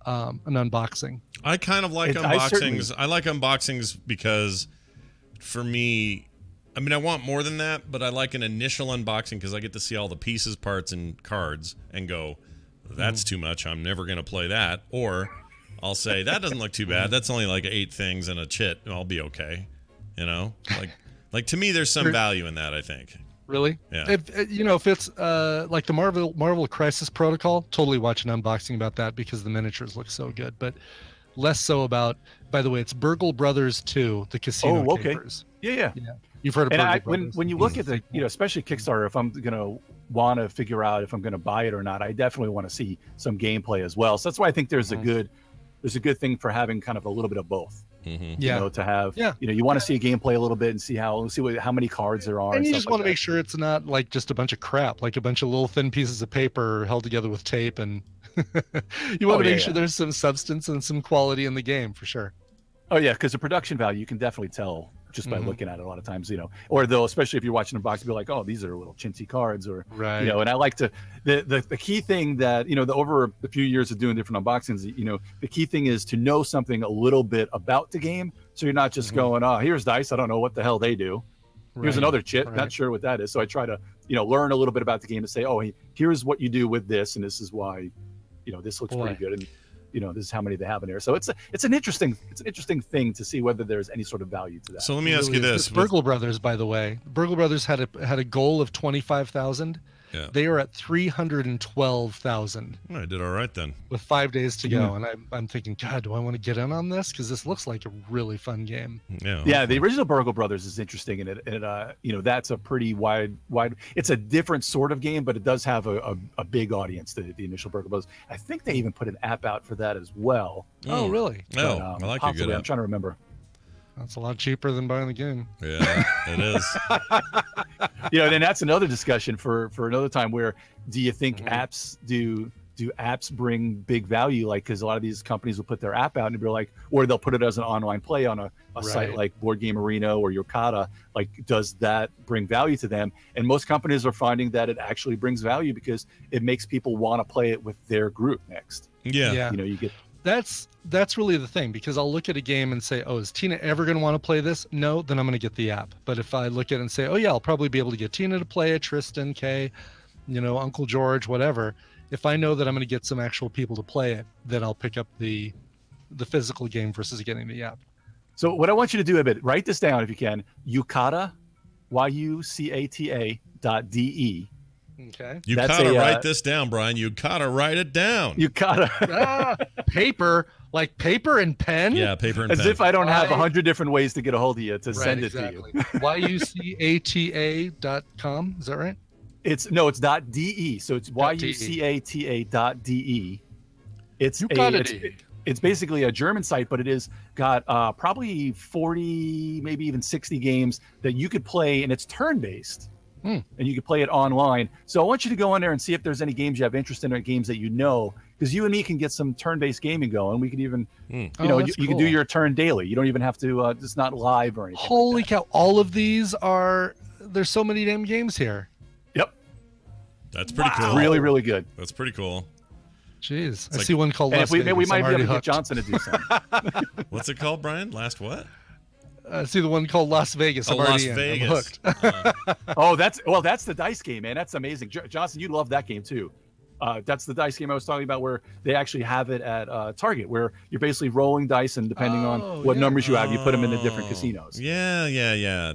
unboxing. I kind of like unboxings. I like unboxings because for me, I mean, I want more than that, but I like an initial unboxing because I get to see all the pieces, parts, and cards and go, that's too much. I'm never going to play that. Or I'll say, that doesn't look too bad. That's only like 8 things and a chit, and I'll be okay. Like to me, there's some value in that, I think. Really? Yeah. If it's like the Marvel Crisis Protocol, totally watch an unboxing about that because the miniatures look so good. But less so about. By the way, it's Burgle Brothers 2, the casino capers. Yeah. You've heard of And Burgle Brothers. when you look at the especially Kickstarter, if I'm gonna want to figure out if I'm gonna buy it or not, I definitely want to see some gameplay as well. So that's why I think there's a good thing for having kind of a little bit of both. Yeah. To have. Yeah. You want to see a gameplay a little bit and see how many cards there are. And you stuff just like want to that. make sure it's not like just a bunch of crap, like a bunch of little thin pieces of paper held together with tape, and you want to make sure there's some substance and some quality in the game for sure. Oh yeah, because the production value, you can definitely tell just by looking at it a lot of times, or they'll, especially if you're watching a box, be like, oh, these are little chintzy cards, or, right. And I like to, the key thing that, over a few years of doing different unboxings, the key thing is to know something a little bit about the game. So you're not just going, oh, here's dice, I don't know what the hell they do. Here's another chit, not sure what that is. So I try to, learn a little bit about the game to say, oh, here's what you do with this, and this is why, this looks pretty good, and this is how many they have in there. So it's an interesting thing to see whether there's any sort of value to that. So let me ask you this: Burgle Brothers, by the way, Burgle Brothers had a goal of 25,000. Yeah. They are at 312,000. I did all right then. With 5 days to go, and I'm thinking, God, do I want to get in on this? Because this looks like a really fun game. Yeah. Yeah, the original Burgle Brothers is interesting, and that's a pretty wide. It's a different sort of game, but it does have a big audience. The initial Burgle Brothers. I think they even put an app out for that as well. Oh, really? Oh, I like a good app. I'm trying to remember. That's a lot cheaper than buying the game. Yeah, it is. Then that's another discussion for another time. Where do you think apps do apps bring big value? Like, because a lot of these companies will put their app out and be like, or they'll put it as an online play on a site like Board Game Arena or Yokata. Like, does that bring value to them? And most companies are finding that it actually brings value because it makes people want to play it with their group next. Yeah. You get. That's really the thing, because I'll look at a game and say, oh, is Tina ever going to want to play this? No, then I'm going to get the app. But if I look at it and say, oh yeah, I'll probably be able to get Tina to play it, Tristan, Kay, Uncle George, whatever. If I know that I'm going to get some actual people to play it, then I'll pick up the physical game versus getting the app. So what I want you to do, write this down if you can. Yukata, YUCATA.de. Okay. You gotta write this down, Brian. You gotta write it down. You gotta paper, like paper and pen. Yeah, paper and pen. As if I don't have 100 different ways to get a hold of you to send it to you. YUCATA.com. Is that right? It's .de. So it's YUCATA.de. It's basically a German site, but it is got probably 40, maybe even 60 games that you could play, and it's turn-based. And you can play it online. So I want you to go in there and see if there's any games you have interest in or games that because you and me can get some turn-based gaming going. We can even, you can do your turn daily. You don't even have to, it's not live or anything. Holy cow. All of these there's so many damn games here. Yep. That's pretty cool. Really, really good. That's pretty cool. Jeez. I see one called Las Vegas. We might be able to get Johnson to do something. What's it called, Brian? Last what? See the one called Las Vegas. I'm Las Vegas. I'm hooked. That's the dice game, man. That's amazing. Johnson, you love that game too. That's the dice game I was talking about, where they actually have it at Target, where you're basically rolling dice, and depending on what numbers you have, you put them in the different casinos. Yeah.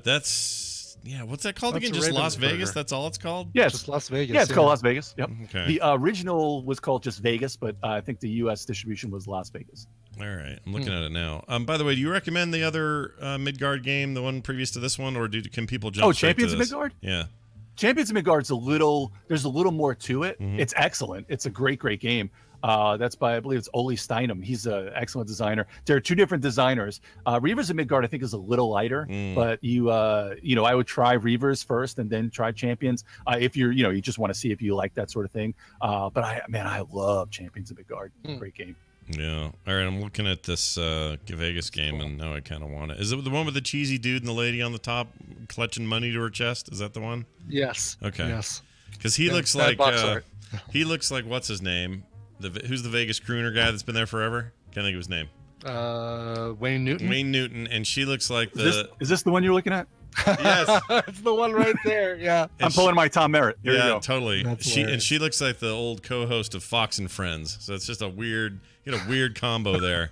What's that called again? Just Las Vegas? That's all it's called? Yes. Just Las Vegas. Yeah, it's called Las Vegas. Yep. Okay. The original was called just Vegas, but I think the U.S. distribution was Las Vegas. All right. I'm looking at it now. By the way, do you recommend the other Midgard game, the one previous to this one, or can people jump straight Champions to of this? Midgard? Yeah. Champions of Midgard's there's a little more to it. It's excellent. It's a great game. That's by, I believe it's Ole Steinem. He's an excellent designer. There are two different designers. Reavers of Midgard, I think, is a little lighter, but I would try Reavers first and then try Champions. If you just want to see if you like that sort of thing. But I love Champions of Midgard. Great game. Yeah. All right. I'm looking at this Vegas game, and now I kind of want it. Is it the one with the cheesy dude and the lady on the top clutching money to her chest? Is that the one? Yes. Okay. Yes. Because he looks like what's his name? Who's the Vegas crooner guy that's been there forever? Can't think of his name. Wayne Newton. Wayne Newton, and she looks like Is this the one you're looking at? Yes, it's the one right there. Yeah, I'm pulling my Tom Merritt. Here you go. Totally. She looks like the old co-host of Fox and Friends. So it's just a weird combo there.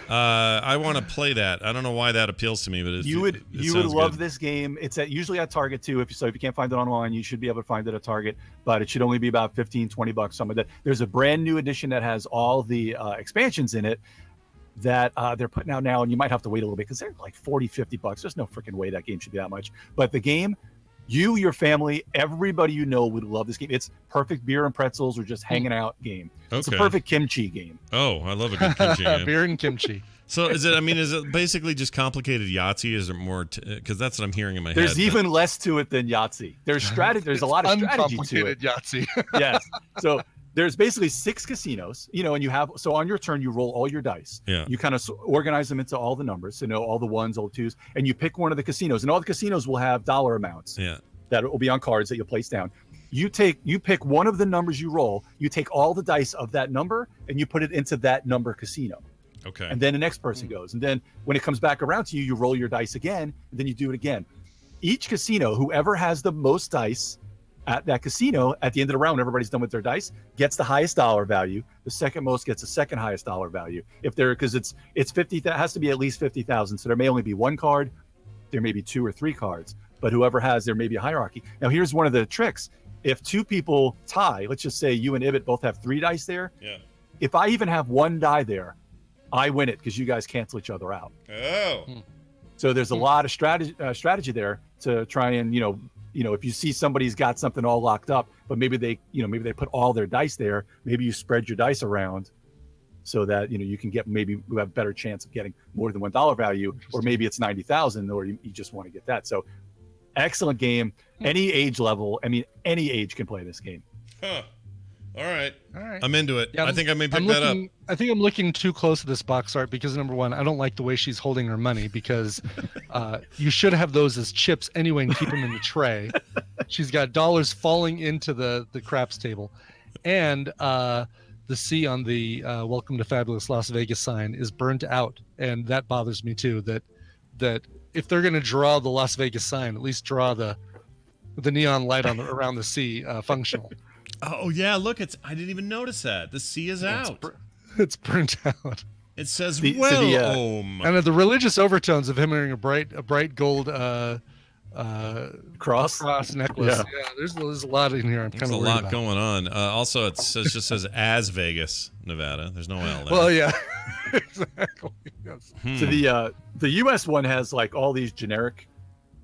I want to play that. I don't know why that appeals to me, but you would love this game. It's usually at Target too. If you can't find it online, you should be able to find it at Target. But it should only be about $15-$20. Some of that. There's a brand new edition that has all the expansions in it that they're putting out now, and you might have to wait a little bit because they're like $40-$50. There's no freaking way that game should be that much. But the game, your family, everybody you know would love this game. It's perfect beer and pretzels or just hanging out game. Okay. It's a perfect kimchi game. Oh, I love a good kimchi game. Beer and kimchi. So is it basically just complicated Yahtzee? Is there more? Because that's what I'm hearing in my head. There's even less to it than Yahtzee. There's a lot of strategy to it. Yahtzee. Yes. So there's basically 6 casinos, and you have, so on your turn, you roll all your dice. Yeah. You kind of organize them into all the numbers, all the ones, all the twos, and you pick one of the casinos, and all the casinos will have dollar amounts. Yeah. That will be on cards that you place down. You pick one of the numbers you roll, you take all the dice of that number, and you put it into that number casino. Okay. And then the next person goes. And then when it comes back around to you, you roll your dice again, and then you do it again. Each casino, whoever has the most dice at that casino, at the end of the round, everybody's done with their dice, gets the highest dollar value. The second most gets the second highest dollar value. Because it's 50, that has to be at least 50,000. So there may only be one card, there may be 2 or 3 cards, but whoever has, there may be a hierarchy. Now here's one of the tricks. If 2 people tie, let's just say you and Ibit both have 3 dice there. Yeah. If I even have 1 die there, I win it because you guys cancel each other out. Oh. So there's a lot of strategy there to try and, if you see somebody's got something all locked up, but maybe they put all their dice there, maybe you spread your dice around so that, you can get, maybe you have a better chance of getting more than $1 value, or maybe it's 90,000, or you just want to get that. So excellent game. Any age level, any age can play this game. Huh. All right. I'm into it. Yeah, I think I may pick that up. I think I'm looking too close to this box art because, number one, I don't like the way she's holding her money, because you should have those as chips anyway and keep them in the tray. She's got dollars falling into the craps table. And the C on the Welcome to Fabulous Las Vegas sign is burnt out. And that bothers me too, that if they're going to draw the Las Vegas sign, at least draw the neon light around the C functional. Oh yeah, look, I didn't even notice that. The C is out. It's burnt out. It says And the religious overtones of him wearing a bright gold cross necklace. Yeah, there's a lot in here. There's a lot going on. Also, it just says as Vegas, Nevada. There's no L there. Well, yeah, exactly. Yes. So the U.S. one has like all these generic.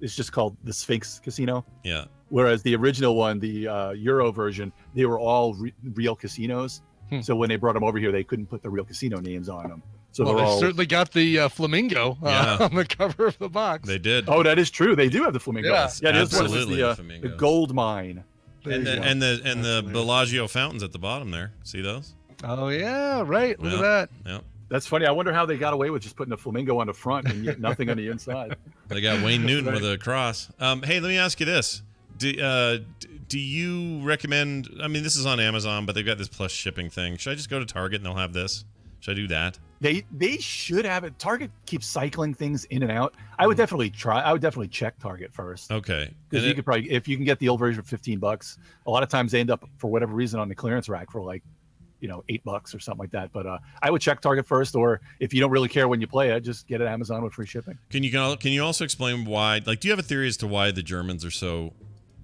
It's just called the Sphinx Casino. Yeah. Whereas the original one, the Euro version, they were all real casinos. So when they brought them over here, they couldn't put the real casino names on them. So they all... certainly got the flamingo on the cover of the box. They did. Oh, that is true. They do have the flamingo. Yeah, absolutely. The gold mine. And the Bellagio fountains at the bottom there. See those? Oh yeah, right. Look at that. Yep. That's funny. I wonder how they got away with just putting a flamingo on the front and yet nothing on the inside. They got Wayne Newton with a cross. Hey, let me ask you this. Do you recommend, this is on Amazon, but they've got this plus shipping thing. Should I just go to Target and they'll have this? Should I do that? They should have it. Target keeps cycling things in and out. I would definitely try. I would definitely check Target first. Okay. Because you could probably, if you can get the old version for $15, a lot of times they end up, for whatever reason, on the clearance rack for like, $8 or something like that. But I would check Target first, or if you don't really care when you play it, just get it Amazon with free shipping. Can you also explain why? Like, do you have a theory as to why the Germans are so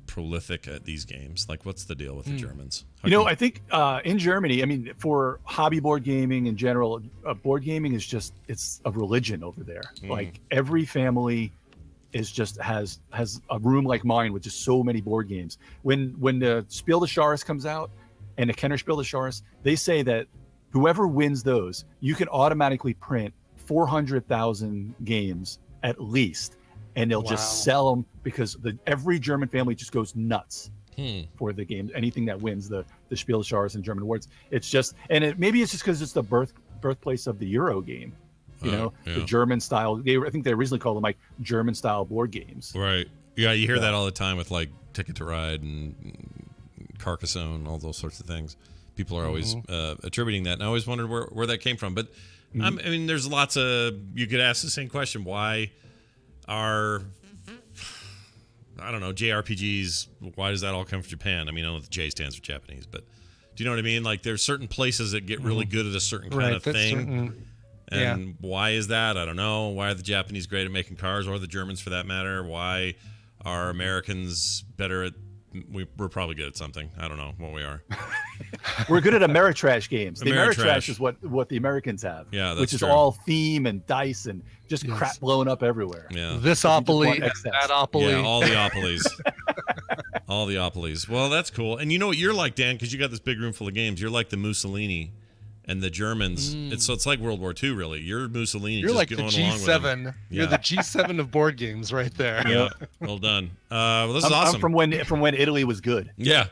prolific at these games? Like, what's the deal with the Germans? I think in Germany, for hobby board gaming in general, board gaming is just, it's a religion over there. Like every family is just has a room like mine with just so many board games. When the Spiel des Jahres comes out and the Kenner Spiel des Jahres, they say that whoever wins those, you can automatically print 400,000 games at least, and they'll just sell them because every German family just goes nuts for the game. Anything that wins the Spiel des Jahres and German awards, it's just, and maybe it's just because it's the birthplace of the Euro game. The German style. I think they originally called them like German style board games. Right. Yeah, you hear that all the time with like Ticket to Ride and Carcassonne, all those sorts of things. People are always attributing that, and I always wondered where that came from. But there's lots of, you could ask the same question: why are, I don't know, JRPGs? Why does that all come from Japan? I know the J stands for Japanese, but do you know what I mean? Like, there's certain places that get really good at a certain kind of thing. And why is that? I don't know. Why are the Japanese great at making cars, or the Germans for that matter? Why are Americans better at, we're probably good at something. I don't know what we are. We're good at Ameritrash games. The Ameritrash Ameritrash is what the Americans have. Yeah, that's which is true. all theme and dice and just crap blowing up everywhere. Yeah. Thisopoly, thatopoly. Yeah, all the opolies. All the opolies. Well, that's cool. And you know what you're like, Dan, because you got this big room full of games. You're like the Mussolini and the Germans. It's like World War II, really. You're Mussolini. You're just like the going along with them. G7. You're the G7 of board games, right there. Yeah. Well done. Well, this is awesome. I'm from when Italy was good. Yeah.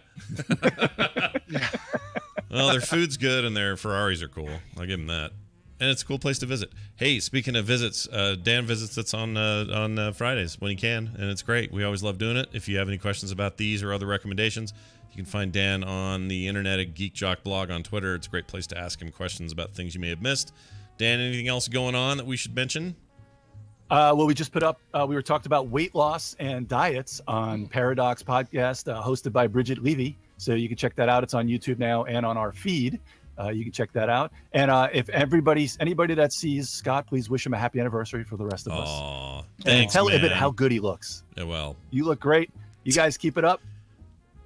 Well, their food's good and their Ferraris are cool. I'll give them that. And it's a cool place to visit. Hey, speaking of visits, Dan visits us on Fridays when he can, and it's great. We always love doing it. If you have any questions about these or other recommendations, you can find Dan on the internet at Geek Jock blog on Twitter. It's a great place to ask him questions about things you may have missed. Dan, anything else going on that we should mention? Well, we just put up, we were talking about weight loss and diets on Paradox Podcast, hosted by Bridget Levy. So you can check that out. It's on YouTube now and on our feed. You can check that out. And if anybody that sees Scott, please wish him a happy anniversary for the rest of us. Aw, And thanks, tell man. Ibit how good he looks. Yeah, well, You look great. You guys keep it up.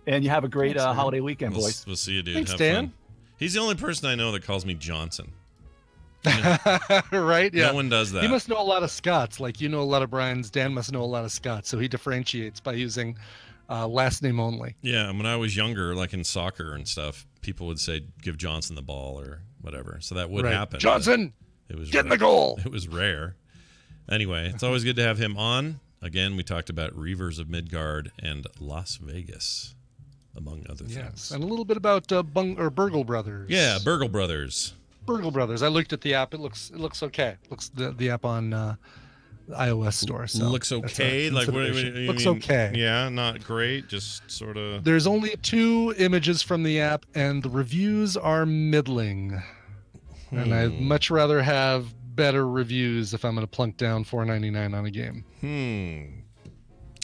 And you have a great holiday weekend, boys. we'll see you, dude. Thanks, Have Dan. fun. He's the only person I know that calls me Johnson. Right? Yeah. No one does that. He must know a lot of Scots. Like you know a lot of Brian's. Dan must know a lot of Scots. So he differentiates by using last name only. Yeah, when I was younger, like in soccer and stuff, people would say, give Johnson the ball or whatever. So that would Right. happen. Johnson, It was get in the rare. goal. It was rare. Anyway, it's always good to have him on. Again, we talked about Reavers of Midgard and Las Vegas, among other Yes, things. and a little bit about Burgle Brothers. Yeah, Burgle Brothers. Burgle Brothers. I looked at the app. It looks okay. Looks the app on the iOS store. So Looks that's a okay. Like what do consideration. you Looks mean? okay. Yeah, not great. Just sort of. There's only 2 images from the app, and the reviews are middling. And I'd much rather have better reviews if I'm going to plunk down $4.99 on a game.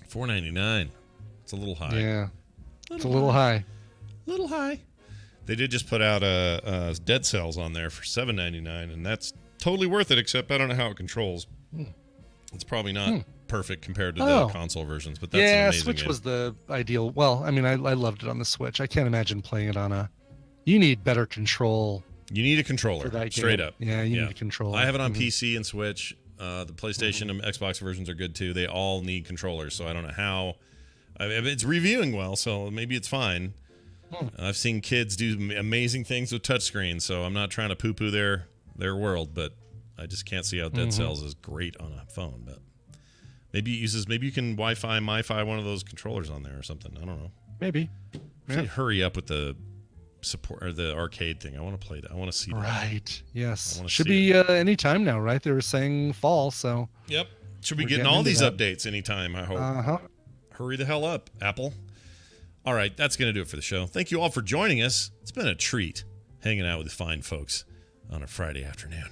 $4.99. It's a little high. Yeah, it's a little high. Little high. They did just put out Dead Cells on there for $7.99, and that's totally worth it. Except I don't know how it controls. It's probably not perfect compared to the console versions, but that's an Yeah, amazing Switch game. was the ideal. Well, I mean, I loved it on the Switch. I can't imagine playing it on a. You need better control. You need a controller, for that straight game. up. Yeah, you need a controller. I have it on Mhm. PC and Switch. The PlayStation and Xbox versions are good too. They all need controllers, so I don't know how. I mean, it's reviewing well, so maybe it's fine. I've seen kids do amazing things with touchscreens, so I'm not trying to poo-poo their world, but I just can't see how Dead Cells is great on a phone. But maybe it uses. Maybe you can Wi-Fi, MiFi one of those controllers on there or something. I don't know. Maybe. Actually, hurry up with the support or the arcade thing. I want to play that. I want to see that. Right. Yes. I wanna Should see be any time now, right? They were saying fall, so. Yep. Should be We're getting getting all into these that. updates anytime, I hope. Uh-huh. Hurry the hell up, Apple. All right, that's going to do it for the show. Thank you all for joining us. It's been a treat hanging out with the fine folks on a Friday afternoon.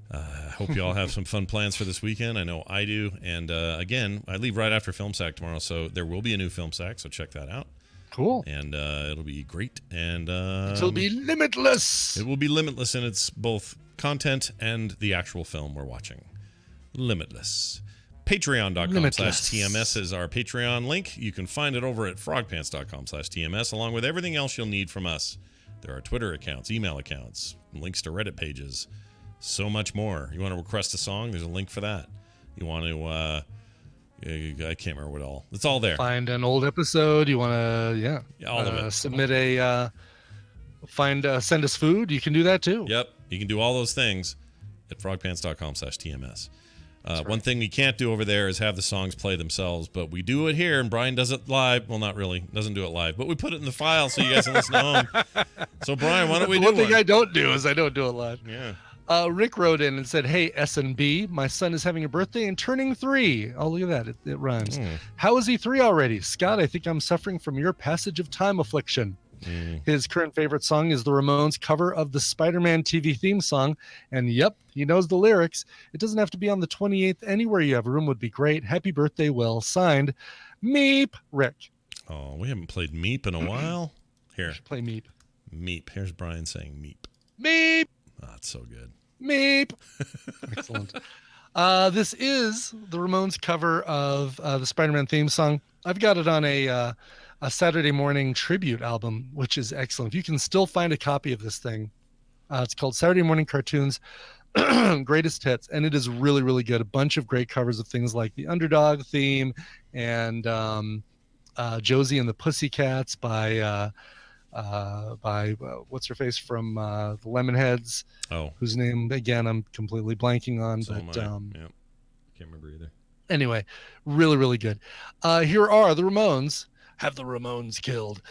I hope you all have some fun plans for this weekend. I know I do. And again, I leave right after Film Sack tomorrow, so there will be a new Film Sack, so check that out. Cool. And it'll be great. And It'll be limitless. it will be limitless in its both content and the actual film we're watching. Limitless. Patreon.com/TMS is our Patreon link. You can find it over at frogpants.com/TMS, along with everything else you'll need from us. There are Twitter accounts, email accounts, links to Reddit pages, so much more. You want to request a song? There's a link for that. You want to, I can't remember what all. It's all there. Find an old episode. You want to, all of it. Submit a, send us food. You can do that too. Yep. You can do all those things at frogpants.com/TMS. One thing we can't do over there is have the songs play themselves, but we do it here, and Brian does it live. Well, not really. Doesn't do it live, but we put it in the file so you guys can listen to home. So, Brian, why don't we do one thing one? I don't do is I don't do it live. Yeah. Rick wrote in and said, "Hey, S&B, my son is having a birthday and turning 3. Oh, look at that. It rhymes. How is he 3 already? Scott, I think I'm suffering from your passage of time affliction." His current favorite song is the Ramones cover of the Spider-Man TV theme song. And yep, he knows the lyrics. It doesn't have to be on the 28th. Anywhere you have room would be great. Happy birthday, Will. Signed, Meep, Rick. Oh, we haven't played Meep in a while. Here. Play Meep. Meep. Here's Brian saying Meep. Meep. Oh, that's so good. Meep. Excellent. This is the Ramones cover of the Spider-Man theme song. I've got it on a Saturday morning tribute album, which is excellent. You can still find a copy of this thing. It's called Saturday Morning Cartoons Greatest Hits, and it is really, really good. A bunch of great covers of things like the Underdog theme and Josie and the Pussycats by what's her face from the Lemonheads. Oh, whose name again I'm completely blanking on. So but yeah, can't remember either. Anyway, really, really good. Here are the Ramones. have the Ramones killed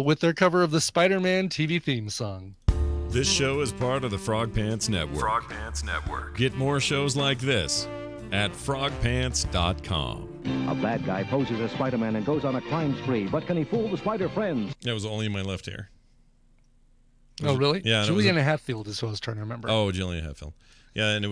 with their cover of the Spider-Man TV theme song. This show is part of the Frog Pants Network. Frog Pants Network. Get more shows like this at frogpants.com. A bad guy poses as Spider-Man and goes on a crime spree, but can he fool the Spider friends? That was only in my left ear. Oh, really? Yeah. Juliana Hatfield is who I was trying to remember. Oh, Juliana Hatfield. Yeah, and it was